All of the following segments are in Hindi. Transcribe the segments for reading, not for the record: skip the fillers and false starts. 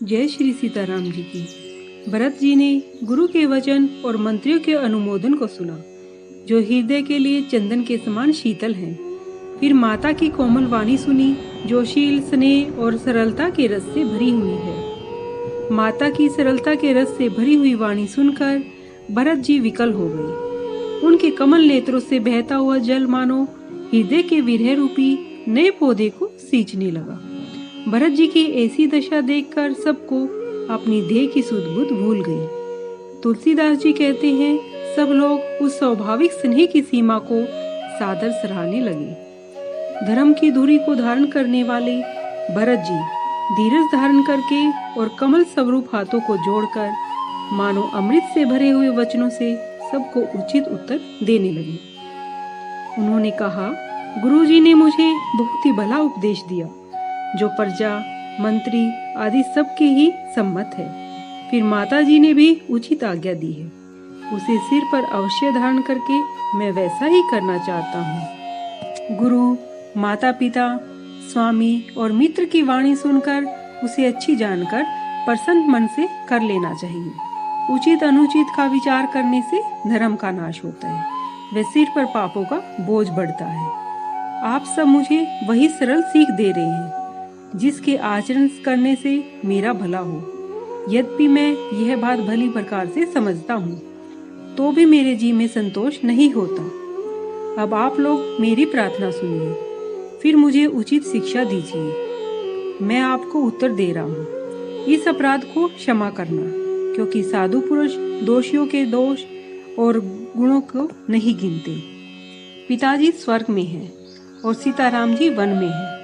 जय श्री सीताराम जी की। भरत जी ने गुरु के वचन और मंत्रियों के अनुमोदन को सुना, जो हृदय के लिए चंदन के समान शीतल हैं। फिर माता की कोमल वाणी सुनी, जो शील, स्नेह और सरलता के रस से भरी हुई है। माता की सरलता के रस से भरी हुई वाणी सुनकर भरत जी विकल हो गए। उनके कमल नेत्रों से बहता हुआ जल मानो हृदय के विरह रूपी नए पौधे को सींचने लगा। भरत जी की ऐसी दशा देखकर सबको अपनी देह की सुध बुध भूल गई। तुलसीदास जी कहते हैं, सब लोग उस स्वाभाविक स्नेह की सीमा को सादर सराहने लगे। धर्म की धुरी को धारण करने वाले भरत जी धीरज धारण करके और कमल स्वरूप हाथों को जोड़कर मानो अमृत से भरे हुए वचनों से सबको उचित उत्तर देने लगे। उन्होंने कहा, गुरुजी ने मुझे बहुत ही भला उपदेश दिया, जो प्रजा, मंत्री आदि सबके ही सम्मत है। फिर माता जी ने भी उचित आज्ञा दी है। उसे सिर पर अवश्य धारण करके मैं वैसा ही करना चाहता हूँ। गुरु, माता पिता, स्वामी और मित्र की वाणी सुनकर उसे अच्छी जानकर प्रसन्न मन से कर लेना चाहिए। उचित अनुचित का विचार करने से धर्म का नाश होता है, व सिर पर पापों का बोझ बढ़ता है। आप सब मुझे वही सरल सीख दे रहे हैं, जिसके आचरण करने से मेरा भला हो। यद्यपि मैं यह बात भली प्रकार से समझता हूँ, तो भी मेरे जी में संतोष नहीं होता। अब आप लोग मेरी प्रार्थना सुनिए, फिर मुझे उचित शिक्षा दीजिए। मैं आपको उत्तर दे रहा हूँ। इस अपराध को क्षमा करना, क्योंकि साधु पुरुष दोषियों के दोष और गुणों को नहीं गिनते। पिताजी स्वर्ग में हैं और सीताराम जी वन में हैं।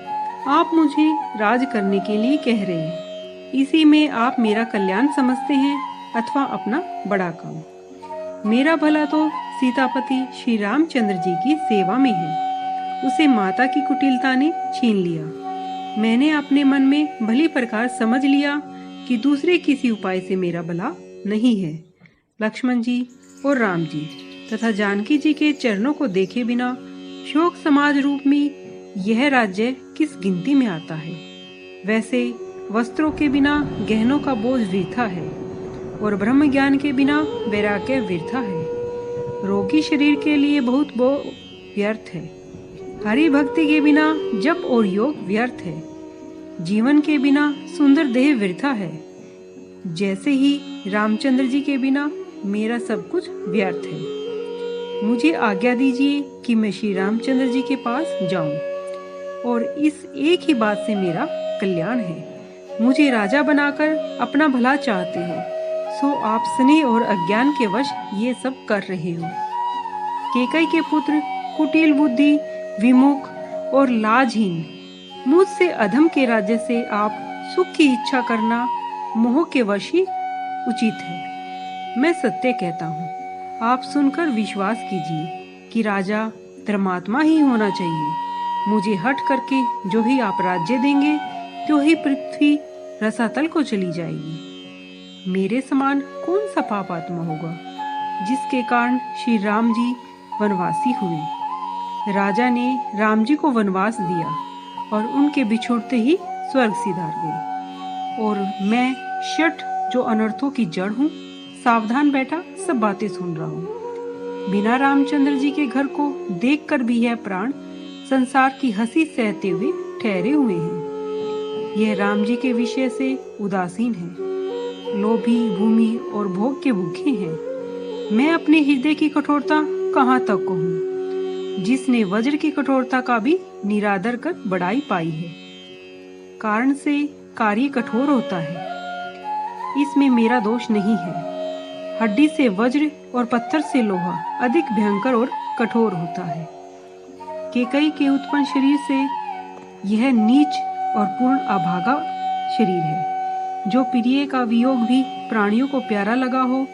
आप मुझे राज करने के लिए कह रहे हैं। इसी में आप मेरा कल्याण समझते हैं अथवा अपना बड़ा काम। मेरा भला तो सीतापति श्री रामचंद्र जी की सेवा में है। उसे माता की कुटिलता ने छीन लिया। मैंने अपने मन में भली प्रकार समझ लिया कि दूसरे किसी उपाय से मेरा भला नहीं है। लक्ष्मण जी और राम जी तथा जानकी जी के चरणों को देखे बिना शोक समाज रूप में यह राज्य किस गिनती में आता है। वैसे वस्त्रों के बिना गहनों का बोझ वृथा है, और ब्रह्म ज्ञान के बिना वैराग्य वृथा है। रोगी शरीर के लिए बहुत व्यर्थ है। हरि भक्ति के बिना जप और योग व्यर्थ है। जीवन के बिना सुंदर देह वृथा है। जैसे ही रामचंद्र जी के बिना मेरा सब कुछ व्यर्थ है। मुझे आज्ञा दीजिए कि मैं श्री रामचंद्र जी के पास जाऊं, और इस एक ही बात से मेरा कल्याण है। मुझे राजा बनाकर अपना भला चाहते हो, सो आप स्नेह और अज्ञान के वश ये सब कर रहे हो। केकई के पुत्र कुटिल बुद्धि, विमुख और लाजहीन, मुझसे अधम के राज्य से आप सुख की इच्छा करना मोह के वश ही उचित है। मैं सत्य कहता हूँ, आप सुनकर विश्वास कीजिए कि राजा धर्मात्मा ही होना चाहिए। मुझे हट करके जो ही आप राज्य देंगे, तो ही पृथ्वी रसातल को चली जाएगी। मेरे समान कौन सा पाप आत्मा होगा, जिसके कारण श्री राम जी वनवासी हुए। राजा ने राम जी को वनवास दिया और उनके बिछोड़ते ही स्वर्ग सिधार गए। और मैं शठ, जो अनर्थों की जड़ हूँ, सावधान बैठा सब बातें सुन रहा हूँ। बिना रामचंद्र जी के घर को देखकर भी यह प्राण संसार की हंसी सहते हुए ठहरे हुए हैं। यह राम जी के विषय से उदासीन है, लोभी, भूमि और भोग के भूखे हैं। मैं अपने हृदय की कठोरता कहाँ तक कहूँ, जिसने वज्र की कठोरता का भी निरादर कर बढ़ाई पाई है। कारण से कार्य कठोर होता है, इसमें मेरा दोष नहीं है। हड्डी से वज्र और पत्थर से लोहा अधिक भयंकर और कठोर होता है। केकई के उत्पन्न शरीर से यह नीच और पूर्ण अभागा शरीर है। जो प्रिय का वियोग भी प्राणियों को प्यारा लगा हो,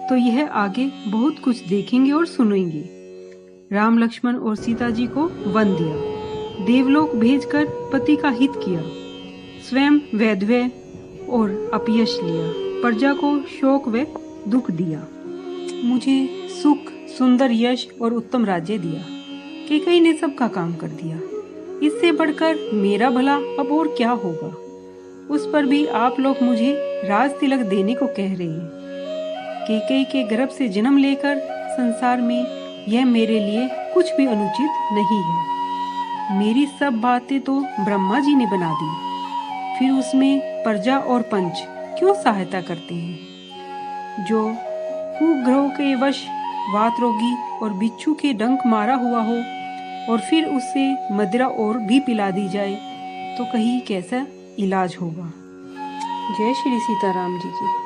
तो यह आगे बहुत कुछ देखेंगे और सुनेंगे। राम, लक्ष्मण और सीता जी को वन दिया, देवलोक भेजकर पति का हित किया, स्वयं वैधव्य और अपयश लिया, प्रजा को शोक व दुख दिया, मुझे सुख, सुंदर यश और उत्तम राज्य दिया। केकई ने सबका काम कर दिया। इससे बढ़कर मेरा भला अब और क्या होगा। उस पर भी आप लोग मुझे राज तिलक देने को कह रहे हैं। कैकेयी के गर्भ से जन्म लेकर संसार में यह मेरे लिए कुछ भी अनुचित नहीं है। मेरी सब बातें तो ब्रह्मा जी ने बना दी, फिर उसमें प्रजा और पंच क्यों सहायता करते हैं? जो कुग्रहों के वश वात रोगी और बिच्छू के डंक मारा हुआ हो और फिर उससे मदिरा और भी पिला दी जाए तो कहीं कैसा इलाज होगा। जय श्री सीताराम जी की।